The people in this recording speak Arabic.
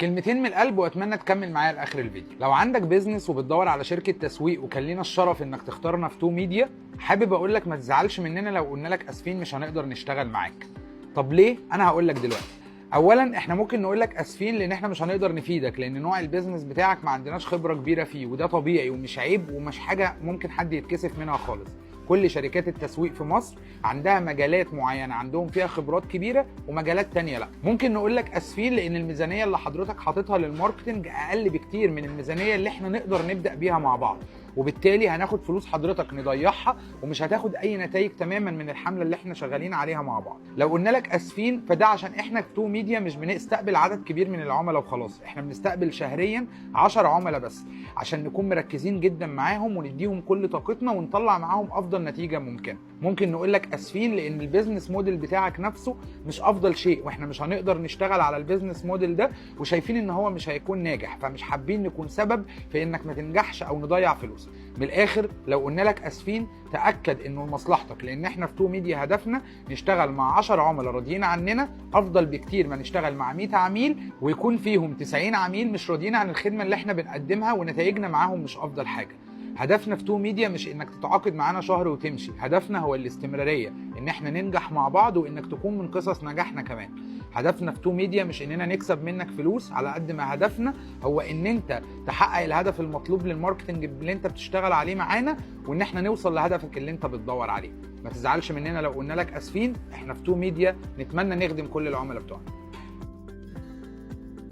كلمتين من القلب واتمنى تكمل معايا لاخر الفيديو. لو عندك بيزنس وبتدور على شركه تسويق وكان لينا الشرف انك تختارنا في تو ميديا، حابب اقول لك ما تزعلش مننا لو قلنا لك اسفين مش هنقدر نشتغل معاك. طب ليه؟ انا هقول لك دلوقتي. اولا احنا ممكن نقول لك اسفين لان احنا مش هنقدر نفيدك، لان نوع البيزنس بتاعك ما عندناش خبره كبيره فيه، وده طبيعي ومش عيب ومش حاجه ممكن حد يتكسف منها خالص. كل شركات التسويق في مصر عندها مجالات معينه عندهم فيها خبرات كبيره ومجالات تانية لا. ممكن نقول لك اسفين لان الميزانيه اللي حضرتك حاططها للماركتنج اقل بكتير من الميزانيه اللي احنا نقدر نبدا بيها مع بعض، وبالتالي هناخد فلوس حضرتك نضيعها ومش هتاخد اي نتائج تماما من الحمله اللي احنا شغالين عليها مع بعض. لو قلنا لك اسفين فده عشان احنا في تو ميديا مش بنستقبل عدد كبير من العملاء وخلاص، احنا بنستقبل شهريا 10 عملاء بس، عشان نكون مركزين جدا معاهم ونديهم كل طاقتنا ونطلع معاهم افضل نتيجه ممكن. ممكن نقول لك اسفين لان البيزنس موديل بتاعك نفسه مش افضل شيء، واحنا مش هنقدر نشتغل على البيزنس موديل ده وشايفين ان هو مش هيكون ناجح، فمش حابين نكون سبب في انك ما تنجحش او نضيع فلوس. من الاخر لو قلنا لك اسفين تاكد انه لمصلحتك، لان احنا في تو ميديا هدفنا نشتغل مع 10 عملاء راضيين عننا افضل بكتير ما نشتغل مع 100 عميل ويكون فيهم 90 عميل مش راضيين عن الخدمه اللي احنا بنقدمها ونتائجنا معاهم مش افضل حاجه. هدفنا في تو ميديا مش انك تتعاقد معانا شهر وتمشي، هدفنا هو الاستمراريه، ان احنا ننجح مع بعض وانك تكون من قصص نجاحنا كمان. هدفنا في تو ميديا مش اننا نكسب منك فلوس على قد ما هدفنا هو ان انت تحقق الهدف المطلوب للماركتنج اللي انت بتشتغل عليه معانا، وان احنا نوصل لهدفك اللي انت بتدور عليه. ما تزعلش مننا لو قلنا لك اسفين، احنا في تو ميديا نتمنى نخدم كل العملاء بتوعنا.